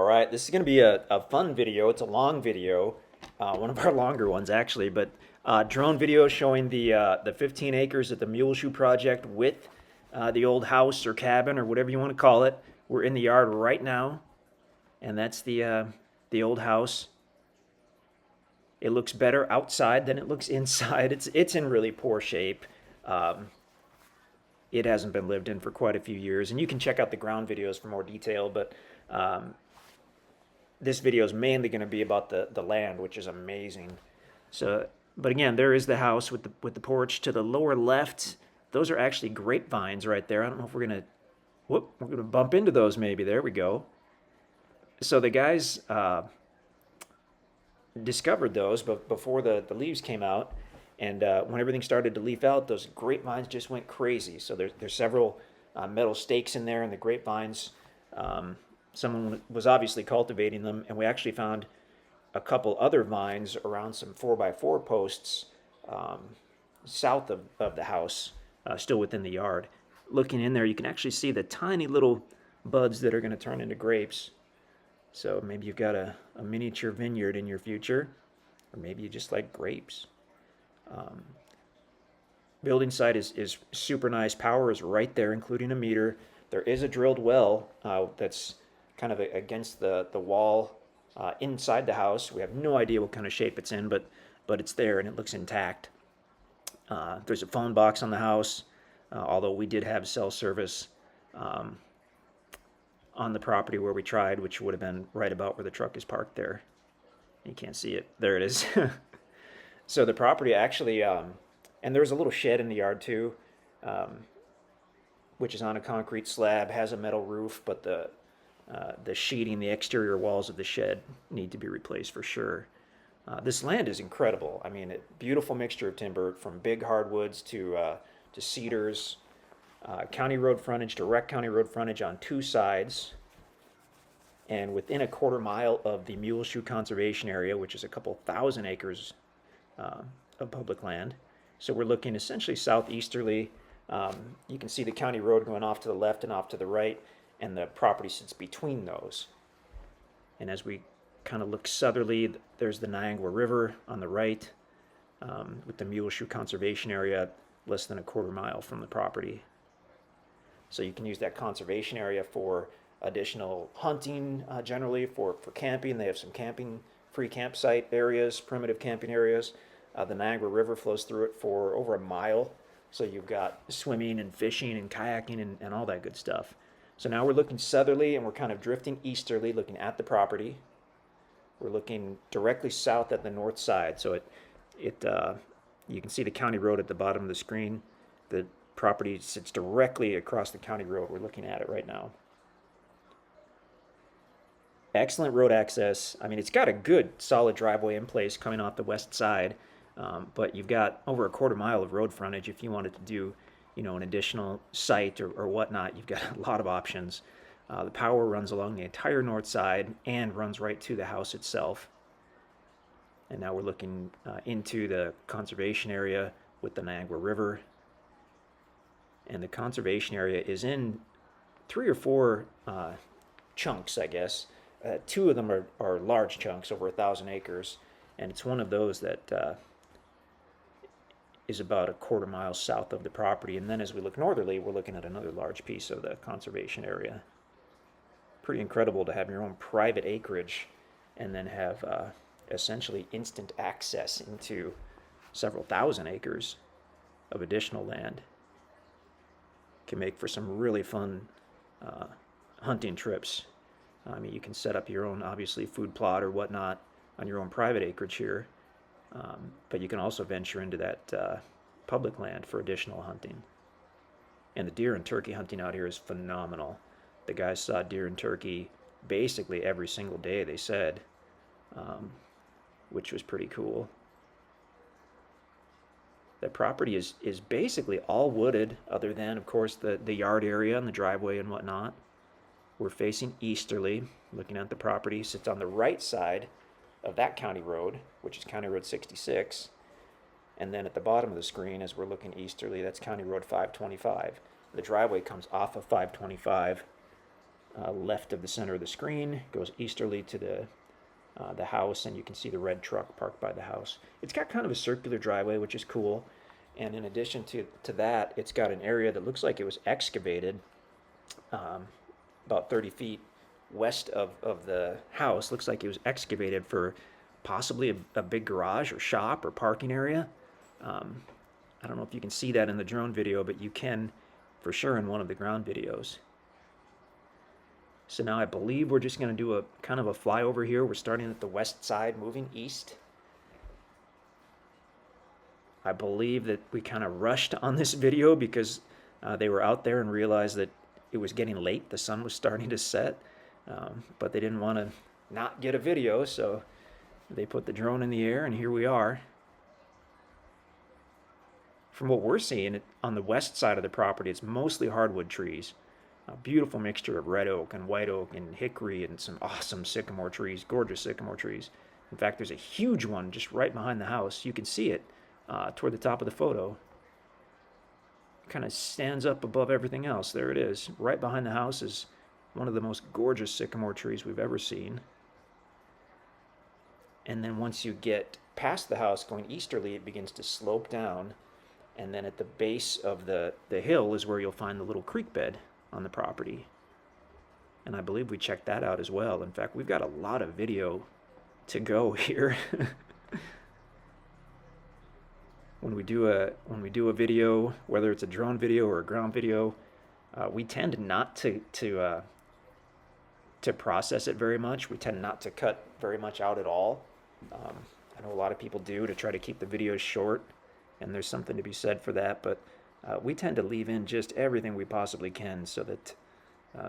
right, this is going to be a fun video. It's a long video, one of our longer ones actually, but drone video showing the 15 acres at the Muleshoe Project with the old house or cabin or whatever you want to call it. We're in the yard right now, and that's the old house. It looks better outside than it looks inside. It's in really poor shape. Um, it hasn't been lived in for quite a few years, and you can check out the ground videos for more detail, but um, this video is mainly going to be about the land, which is amazing. So, but again, there is the house with the porch to the lower left. Those are actually grapevines right there. I don't know if we're gonna bump into those maybe. There we go. So the guys discovered those, but before the leaves came out, and when everything started to leaf out, those grapevines just went crazy. So there's several metal stakes in there, and the grapevines. Someone was obviously cultivating them, and we actually found a couple other vines around some 4x4 posts um, south of the house, still within the yard. Looking in there, you can actually see the tiny little buds that are going to turn into grapes. So maybe you've got a miniature vineyard in your future, or maybe you just like grapes. Um, Building site is super nice. Power is right there, including a meter. There is a drilled well that's kind of against the wall inside the house. We have no idea what kind of shape it's in, but it's there and it looks intact. There's a phone box on the house, although we did have cell service um, on the property where we tried, which would have been right about where the truck is parked there. You can't see it. There it is. So the property actually, and there's a little shed in the yard too, um, which is on a concrete slab, has a metal roof, but the sheeting, the exterior walls of the shed need to be replaced for sure. This land is incredible. I mean, beautiful mixture of timber from big hardwoods to cedars. County road frontage, direct county road frontage on two sides, and within a quarter mile of the Muleshoe Conservation Area, which is a couple thousand acres uh, of public land. So we're looking essentially southeasterly. You can see the county road going off to the left and off to the right, and the property sits between those. And as we kind of look southerly, there's the Niagara River on the right, with the Muleshoe Conservation Area less than a quarter mile from the property. So you can use that conservation area for additional hunting, generally for camping. They have some free campsite areas, primitive camping areas. The Niagara River flows through it for over a mile. So you've got swimming and fishing and kayaking and all that good stuff. So now we're looking southerly and we're kind of drifting easterly, looking at the property. We're looking directly south at the north side. So you can see the county road at the bottom of the screen. The property sits directly across the county road. We're looking at it right now. Excellent road access. I mean, it's got a good solid driveway in place coming off the west side, but you've got over a quarter mile of road frontage if you wanted to do, an additional site or whatnot. You've got a lot of options. The power runs along the entire north side and runs right to the house itself. And now we're looking into the conservation area with the Niagara River. And the conservation area is in 3 or 4 chunks, I guess. 2 of them are large chunks, over 1,000 acres, and it's one of those that is about a quarter mile south of the property. And then as we look northerly, we're looking at another large piece of the conservation area. Pretty incredible to have your own private acreage and then have essentially instant access into several thousand acres of additional land. Can make for some really fun hunting trips. I mean, you can set up your own, obviously, food plot or whatnot on your own private acreage here, but you can also venture into that public land for additional hunting. And the deer and turkey hunting out here is phenomenal. The guys saw deer and turkey basically every single day, they said, which was pretty cool. The property is basically all wooded, other than, of course, the yard area and the driveway and whatnot. We're facing easterly, looking at the property. Sits on the right side of that county road, which is County Road 66. And then at the bottom of the screen, as we're looking easterly, that's County Road 525. The driveway comes off of 525 left of the center of the screen, goes easterly to the house, and you can see the red truck parked by the house. It's got kind of a circular driveway, which is cool. And in addition to that, it's got an area that looks like it was excavated about 30 feet west of the house. Looks like it was excavated for possibly a big garage or shop or parking area. I don't know if you can see that in the drone video, but you can for sure in one of the ground videos. So now I believe we're just going to do a kind of a flyover here. We're starting at the west side, moving east. I believe that we kind of rushed on this video because they were out there and realized that it was getting late. The sun was starting to set, but they didn't want to not get a video, so they put the drone in the air, and here we are. From what we're seeing on the west side of the property, it's mostly hardwood trees. A beautiful mixture of red oak and white oak and hickory and some awesome sycamore trees, gorgeous sycamore trees. In fact, there's a huge one just right behind the house. You can see it toward the top of the photo. Kind of stands up above everything else. There it is. Right behind the house is one of the most gorgeous sycamore trees we've ever seen. And then once you get past the house going easterly, it begins to slope down. And then at the base of the hill is where you'll find the little creek bed on the property. And I believe we checked that out as well. In fact, we've got a lot of video to go here. When we do a video, whether it's a drone video or a ground video, we tend not to process it very much. We tend not to cut very much out at all. I know a lot of people do to try to keep the videos short, and there's something to be said for that, but we tend to leave in just everything we possibly can so that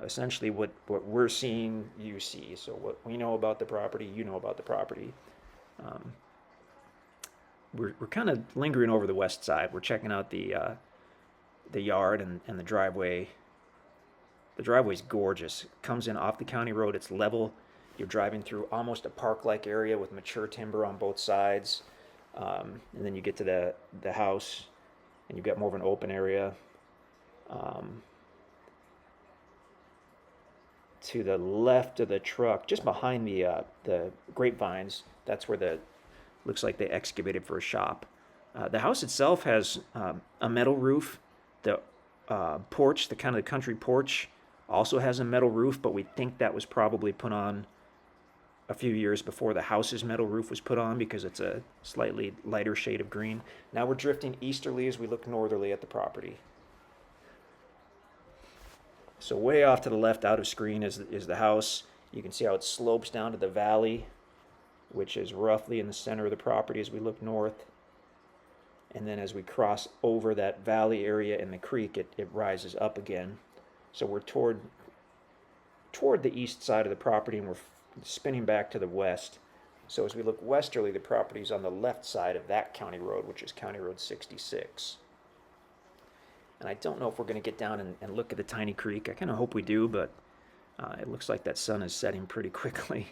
essentially what we're seeing, you see. So what we know about the property, you know about the property. We're kind of lingering over the west side. We're checking out the yard and the driveway. The driveway's gorgeous. It comes in off the county road. It's level. You're driving through almost a park-like area with mature timber on both sides. And then you get to the house, and you've got more of an open area. To the left of the truck, just behind the grapevines, that's where looks like they excavated for a shop. The house itself has a metal roof. The porch, the kind of country porch, also has a metal roof, but we think that was probably put on a few years before the house's metal roof was put on because it's a slightly lighter shade of green. Now we're drifting easterly as we look northerly at the property. So way off to the left out of screen is the house. You can see how it slopes down to the valley, which is roughly in the center of the property as we look north. And then as we cross over that valley area in the creek, it rises up again. So we're toward the east side of the property, and we're spinning back to the west. So as we look westerly, the property's on the left side of that county road, which is County Road 66. And I don't know if we're going to get down and look at the tiny creek. I kind of hope we do, but it looks like that sun is setting pretty quickly.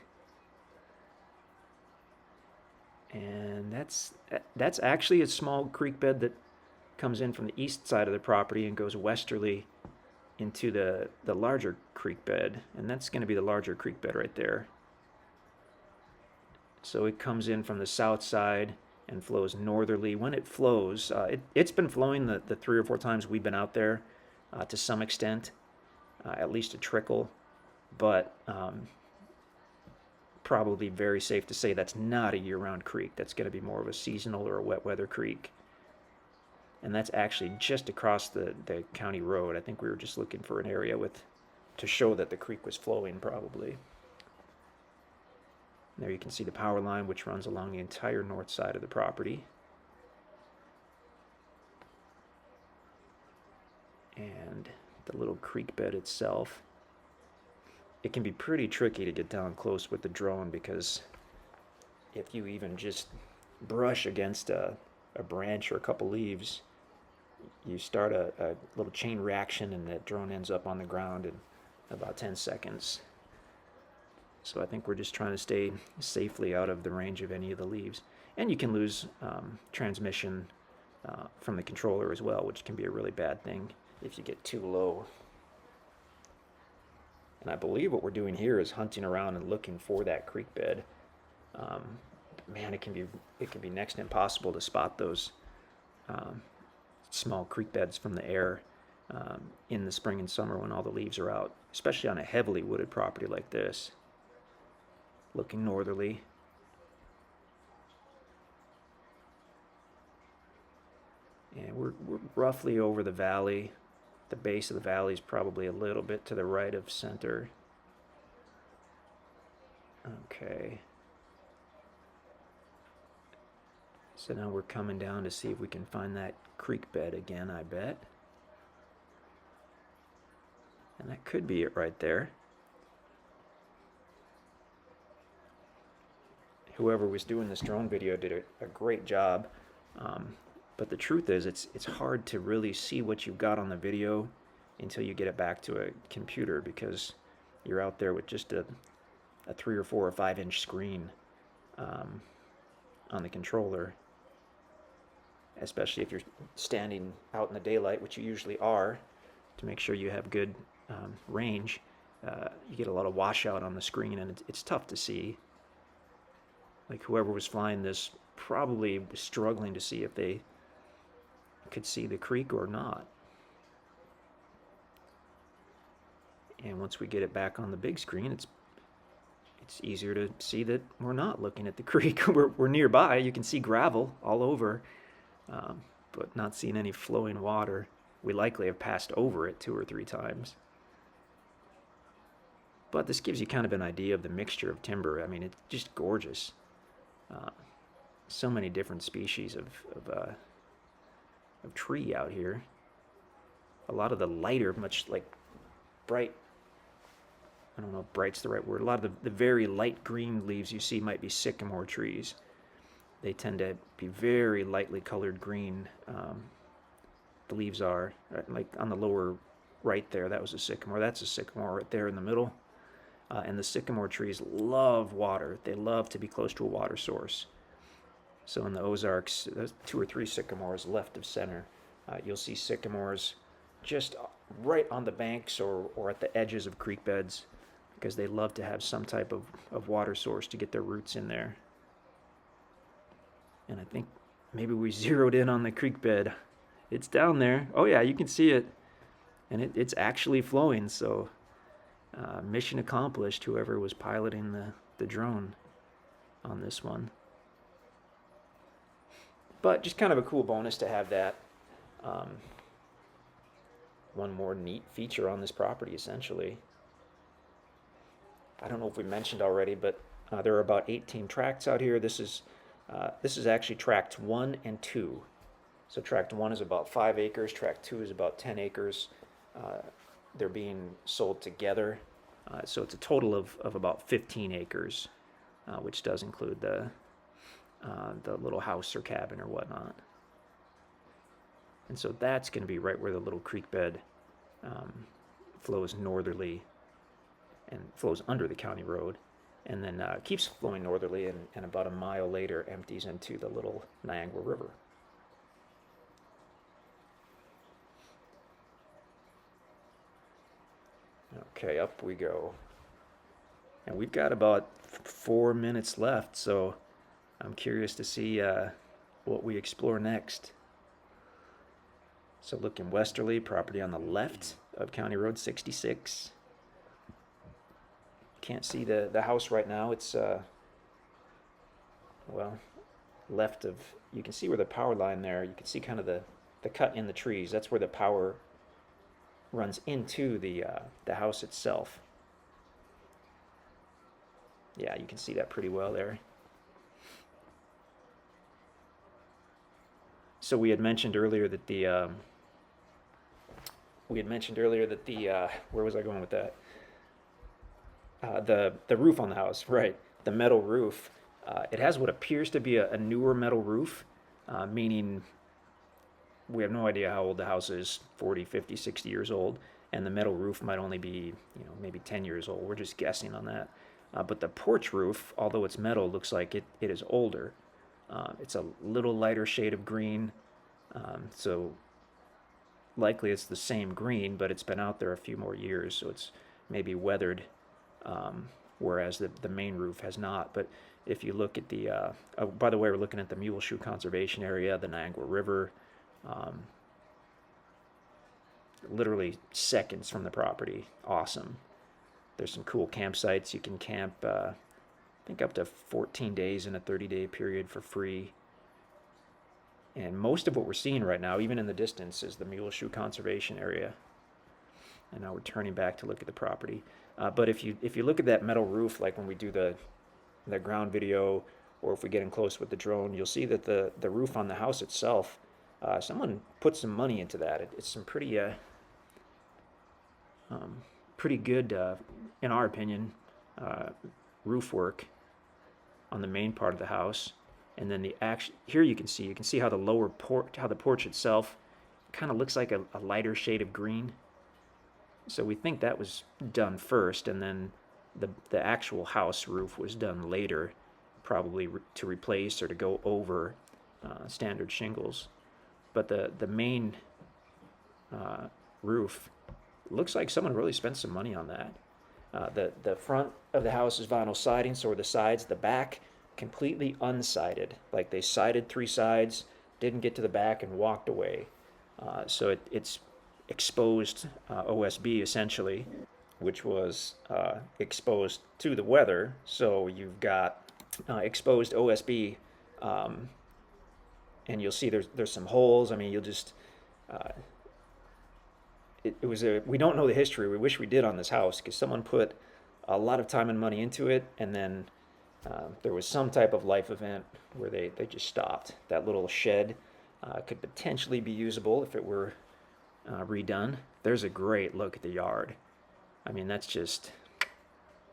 And that's actually a small creek bed that comes in from the east side of the property and goes westerly into the larger creek bed. And that's going to be the larger creek bed right there. So it comes in from the south side and flows northerly. When it flows, it's been flowing the 3 or 4 times we've been out there to some extent, at least a trickle. But probably very safe to say that's not a year-round creek. That's going to be more of a seasonal or a wet weather creek. And that's actually just across the county road. I think we were just looking for an area to show that the creek was flowing probably. There you can see the power line, which runs along the entire north side of the property. And the little creek bed itself. It can be pretty tricky to get down close with the drone because if you even just brush against a branch or a couple leaves, you start a little chain reaction and the drone ends up on the ground in about 10 seconds. So I think we're just trying to stay safely out of the range of any of the leaves. And you can lose transmission from the controller as well, which can be a really bad thing if you get too low. And I believe what we're doing here is hunting around and looking for that creek bed. Man, it can be next to impossible to spot those small creek beds from the air in the spring and summer when all the leaves are out, especially on a heavily wooded property like this. Looking northerly. And we're roughly over the valley. The base of the valley is probably a little bit to the right of center. Okay. So now we're coming down to see if we can find that creek bed again, I bet. And that could be it right there. Whoever was doing this drone video did a great job. But the truth is, it's hard to really see what you've got on the video until you get it back to a computer, because you're out there with just a 3 or 4 or 5 inch screen on the controller. Especially if you're standing out in the daylight, which you usually are, to make sure you have good range. You get a lot of washout on the screen, and it's tough to see. Like whoever was flying this probably was struggling to see if they could see the creek or not. And once we get it back on the big screen, it's easier to see that we're not looking at the creek. We're nearby. You can see gravel all over, but not seeing any flowing water. We likely have passed over it 2 or 3 times. But this gives you kind of an idea of the mixture of timber. I mean, it's just gorgeous. So many different species of tree out here. A lot of the lighter, much like bright, I don't know if bright's the right word, a lot of the very light green leaves you see might be sycamore trees. They tend to be very lightly colored green. The leaves are, like on the lower right there, that was a sycamore. That's a sycamore right there in the middle. And the sycamore trees love water. They love to be close to a water source. So in the Ozarks, there's 2 or 3 sycamores left of center. You'll see sycamores just right on the banks or at the edges of creek beds, because they love to have some type of water source to get their roots in there. And I think maybe we zeroed in on the creek bed. It's down there. Oh yeah, you can see it. And it's actually flowing, so mission accomplished, whoever was piloting the drone on this one. But just kind of a cool bonus to have that. One more neat feature on this property, essentially. I don't know if we mentioned already, but there are about 18 tracts out here. This is actually tract 1 and 2. So tract 1 is about 5 acres, tract 2 is about 10 acres. They're being sold together. So it's a total of about 15 acres, which does include the little house or cabin or whatnot. And so that's going to be right where the little creek bed flows northerly and flows under the county road, and then keeps flowing northerly, and about a mile later empties into the little Niagara River. Okay, up we go. And we've got about 4 minutes left, so I'm curious to see what we explore next. So looking westerly, property on the left of County Road 66. Can't see the house right now. It's, well, left of, you can see where the power line there, you can see kind of the cut in the trees. That's where the power runs into the house itself. Yeah, you can see that pretty well there. So we had mentioned earlier that the where was I going with that? The roof on the house, right? The metal roof. It has what appears to be a newer metal roof, meaning we have no idea how old the house is, 40, 50, 60 years old, and the metal roof might only be, maybe 10 years old. We're just guessing on that. But the porch roof, although it's metal, looks like it is older. It's a little lighter shade of green, so likely it's the same green, but it's been out there a few more years, so it's maybe weathered, whereas the main roof has not. But if you look at the, by the way, we're looking at the Muleshoe Conservation Area, the Niagara River, literally seconds from the property. Awesome. There's some cool campsites. You can camp, I think, up to 14 days in a 30-day period for free. And most of what we're seeing right now, even in the distance, is the Muleshoe Conservation Area. And now we're turning back to look at the property. But if you look at that metal roof, like when we do the ground video, or if we get in close with the drone, you'll see that the roof on the house itself, someone put some money into that. It's some pretty good, in our opinion, roof work on the main part of the house. And then here you can see how the lower how the porch itself kind of looks like a lighter shade of green. So we think that was done first, and then the actual house roof was done later, probably to replace or to go over standard shingles. But the main roof looks like someone really spent some money on that. The front of the house is vinyl siding, so are the sides. The back, completely unsided. Like they sided 3 sides, didn't get to the back, and walked away. So it's exposed OSB essentially, which was exposed to the weather. So you've got exposed OSB, and you'll see there's some holes. I mean, you'll just we don't know the history. We wish we did on this house, because someone put a lot of time and money into it, and then there was some type of life event where they just stopped. That little shed could potentially be usable if it were redone. There's a great look at the yard. I mean, that's just,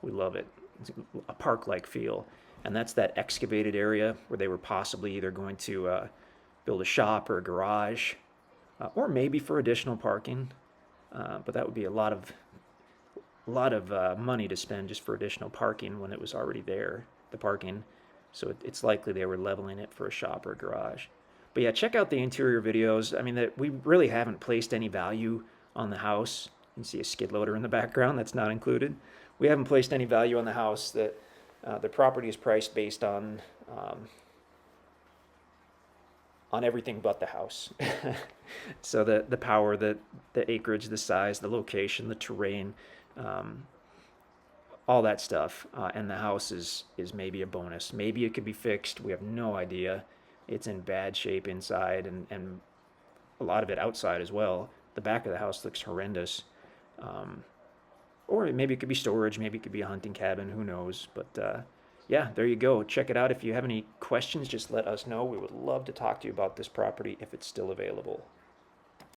we love it. It's a park-like feel. And that's that excavated area where they were possibly either going to build a shop or a garage, or maybe for additional parking. But that would be a lot of money to spend just for additional parking when it was already there, the parking. So it's likely they were leveling it for a shop or a garage. But yeah, check out the interior videos. I mean, we really haven't placed any value on the house. You can see a skid loader in the background. That's not included. We haven't placed any value on the house. That the property is priced based on everything but the house. So the power, the acreage, the size, the location, the terrain, all that stuff. And the house is maybe a bonus. Maybe it could be fixed. We have no idea. It's in bad shape inside, and a lot of it outside as well. The back of the house looks horrendous. Or maybe it could be storage. Maybe it could be a hunting cabin. Who knows? But yeah, there you go. Check it out. If you have any questions, just let us know. We would love to talk to you about this property if it's still available.